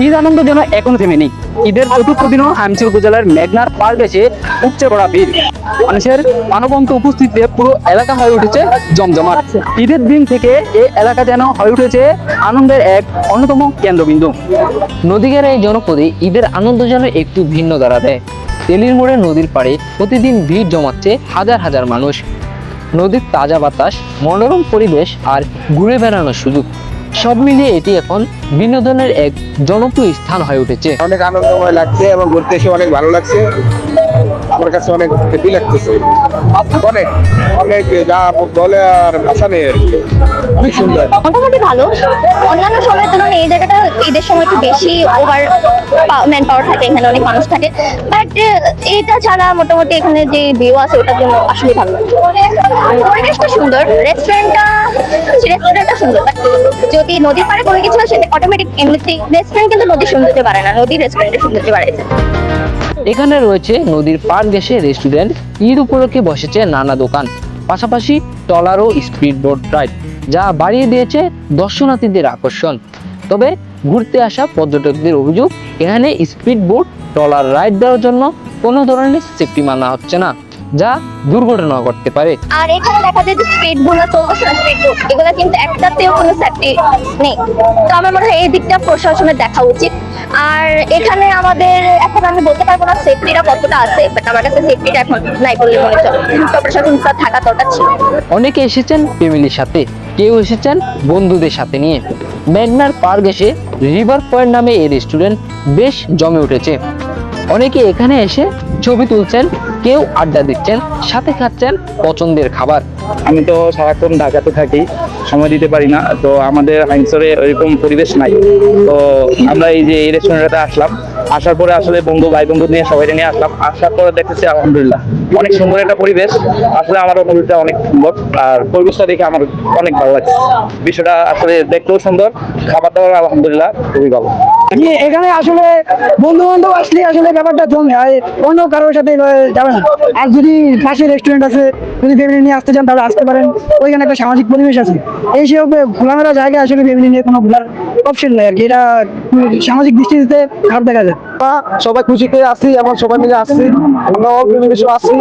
ঈদ আনন্দ যেন এখনো থেমে নেই। ঈদের চতুর্থ দিনও হামচর উপজেলার মেঘনার পার্ক এসে উপচে পড়া ভিড়, মানুষের প্রাণবন্ত উপস্থিতিতে পুরো এলাকা হয়ে উঠেছে জমজমাট। ঈদের দিন থেকে এই এলাকা যেন হয়ে উঠেছে আনন্দের এক অন্যতম কেন্দ্রবিন্দু। নদীঘেরা এই জনপদে ঈদের আনন্দ যেন একটু ভিন্ন ধারা দেয়। তেলির মোড়ে নদীর পাড়ে প্রতিদিন ভিড় জমাচ্ছে হাজার হাজার মানুষ। নদীর তাজা বাতাস, মনোরম পরিবেশ আর ঘুরে বেড়ানোর সুযোগ, সব মিলিয়ে এটি এখন বিনোদনের এক জনপ্রিয় স্থান হয়ে উঠেছে। অনেক আনন্দময় লাগছে এবং ঘুরতে এসে অনেক ভালো লাগছে। আমার কাছে অনেক হ্যাপি লাগতেছে। অনেক অনেক যা বলে আর ভাষা নেই আর কি। অনেক সুন্দর, মোটামুটি ভালো। অন্যান্য সময়ের তুলনায় এই জায়গাটা ঈদের সময় একটু বেশি ওভার ম্যান পাওয়ার থাকে, এখানে অনেক মানুষ থাকে। বাট এটা ছাড়া মোটামুটি এখানে যে ভিউ আছে ওটার জন্য আসলে ভালো লাগে। পরিবেশটা সুন্দর, রেস্টুরেন্টটা সুন্দর। বাট যদি নদীর পাড়ে কোনো কিছু হয় সেটা অটোমেটিক এমনিতেই, রেস্টুরেন্ট কিন্তু নদীর সৌন্দর্য বাড়ে না, নদীর রেস্টুরেন্টের সৌন্দর্য বাড়াইছে। এখানে রয়েছে নদীর পাড় ঘেঁষে রেস্টুরেন্ট, ঈদ উপলক্ষে বসেছে নানা দোকান, পাশাপাশি ট্রলার ও স্পিড বোট রাইড, যা বাড়িয়ে দিয়েছে দর্শনার্থীদের আকর্ষণ। তবে ঘুরতে আসা পর্যটকদের অভিযোগ, এখানে স্পিড বোট ট্রলার রাইড দেওয়ার জন্য কোনো ধরনের সেফটি মানা হচ্ছে না, যা দুর্ঘটনা ঘটতে পারে। আর এখানে দেখা যায় যে স্পিড গুলো চলছে, স্পিড বোট এগুলো কিন্তু একটাতেও কোনো সেফটি নেই। তো আমার মনে হয় এই দিকটা প্রশাসনের দেখা উচিত। আর এখানে আমাদের এখন আমি বলতে পারবো না সেফটিটা কতটা আছে, বাট আমার কাছে সেফটিটা এখন নাই বলে মনে হচ্ছে। তো প্রশাসনটা থাকা দরকার ছিল। অনেকে এসেছেন ফ্যামিলির সাথে, কেউ এসেছেন বন্ধুদের সাথে নিয়ে। মেঘনার পার্ক এসে রিভার পয়েন্ট নামে এই রেস্টুরেন্ট বেশ জমে উঠেছে। অনেকে এখানে এসে ছবি তুলছেন, কেউ আড্ডা দিচ্ছেন, সাথে খাচ্ছেন পছন্দের খাবার। আমি তো সারাক্ষণ ঢাকাতে থাকি, সময় দিতে পারি না, তো আমাদের হাইমচরে ওইরকম পরিবেশ নাই। তো আমরা এই যে এই রেস্টুরেন্টে আসলাম, আসার পরে আসলে ভাই বন্ধু নিয়ে সবাই নিয়ে আসলাম। আসার পরে দেখতেছি আলহামদুলিল্লাহ অনেক সুন্দর একটা পরিবেশ। আসলে আমার অনুভূতিটা অনেক সুন্দর, আর পরিবেশটা দেখে আমার অনেক ভালো লাগছে। বিষয়টা আসলে দেখতেও সুন্দর, খাবার দাবার আলহামদুলিল্লাহ খুবই ভালো। এখানে আসলে বন্ধু বান্ধব আসলে আসলে ব্যাপারটা জমে, আর অন্য কারোর সাথে যাবে না। আর যদি পাশে রেস্টুরেন্ট আছে, যদি ফ্যামিলি নিয়ে আসতে চান তাহলে আসতে পারেন। ওইখানে একটা সামাজিক পরিবেশ আছে, এইসব খোলামেলা জায়গায় আসলে ফ্যামিলি নিয়ে কোনো ঘোরার অপশন নেই আর কি। এটা সামাজিক দৃষ্টিতে খারাপ দেখা যায়। সবাই খুশিতে আসি, আমার সবাই মিলে আসছি, অন্য পরিবেশও আসছি।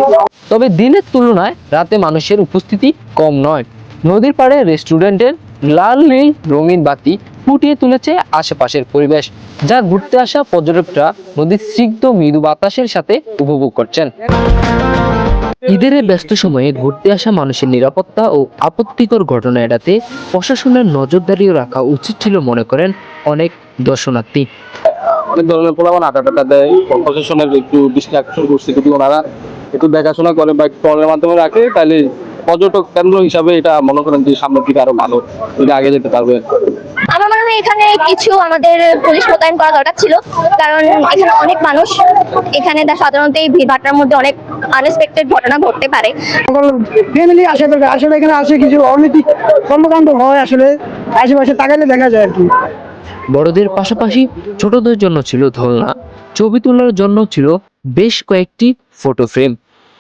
তবে দিনের তুলনায় রাতে মানুষের উপস্থিতি কম নয়। নদীর পাড়ে রেস্টুরেন্টের লাল নীল রঙিন বাতি ফুটিয়ে তুলেছে আশেপাশের পরিবেশ, যা ঘুরতে আসা পর্যটকরা নদীর স্নিগ্ধ মৃদু বাতাসের সাথে উপভোগ করছেন। ঈদের এই ব্যস্ত সময়ে ঘুরতে আসা মানুষের নিরাপত্তা ও আপত্তিকর ঘটনা এড়াতে প্রশাসনের নজরদারিও রাখা উচিত ছিল মনে করেন অনেক দর্শনার্থী। অনেক ধরনের পোলাপান আটা দেয়, প্রশাসনের একটু দৃষ্টি আকর্ষণ করছে, যদি ওনারা একটু দেখাশোনা করে বা ট্রলের মাধ্যমে রাখে, তাহলে পর্যটক কেন্দ্র হিসাবে এটা মনে করেন যে সামনের দিকে আরো ভালো, এটা আগে যেতে পারবে। আমার মনে হয় এখানে কিছু আমাদের পুলিশ মোতায়েন করা দরকার ছিল, কারণ এখানে অনেক মানুষ, এখানে সাধারণত এই ভিড় ভাট্টার মধ্যে অনেক আনএক্সপেক্টেড ঘটনা ঘটতে পারে। ফ্যামিলি আসে দরকার, আসলে এখানে আসে কিছু অনৈতিক কর্মকাণ্ড হয় আসলে আশেপাশে তাকাইলে দেখা যায় আর কি। বড়দের পাশাপাশি ছোটদের জন্য ছিল দোলনা, ছবি তোলার জন্য ছিল বেশ কয়েকটি ফটো ফ্রেম।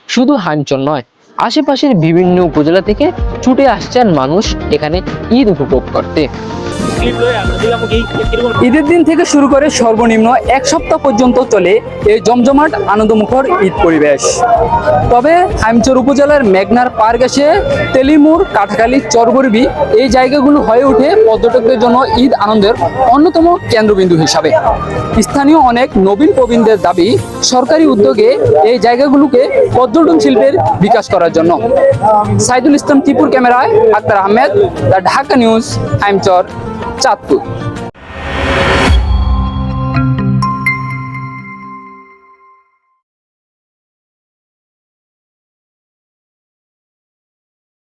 শুধু হাইমচর নয়, আশেপাশের বিভিন্ন উপজেলা থেকে ছুটে আসছেন মানুষ এখানে ঈদ উপভোগ করতে। ঈদের দিন থেকে শুরু করে সর্বনিম্ন এক সপ্তাহ পর্যন্ত চলে এই জমজমাট আনন্দমুখর ঈদ পরিবেশ। তবে হাইমচর উপজেলার মেঘনার পার্ক এসে তেলিমুর, কাঠাখালী, চরবরবি এই জায়গাগুলো হয়ে ওঠে পর্যটকদের জন্য ঈদ আনন্দের অন্যতম কেন্দ্রবিন্দু হিসাবে। স্থানীয় অনেক নবীন প্রবীণদের দাবি, সরকারি উদ্যোগে এই জায়গাগুলোকে পর্যটন শিল্পের বিকাশ করার জন্য। সাইদুল ইসলাম টিপুর ক্যামেরায় আক্তার আহমেদ, দ্য ঢাকা নিউজ, হাইমচর, চাঁদপুর।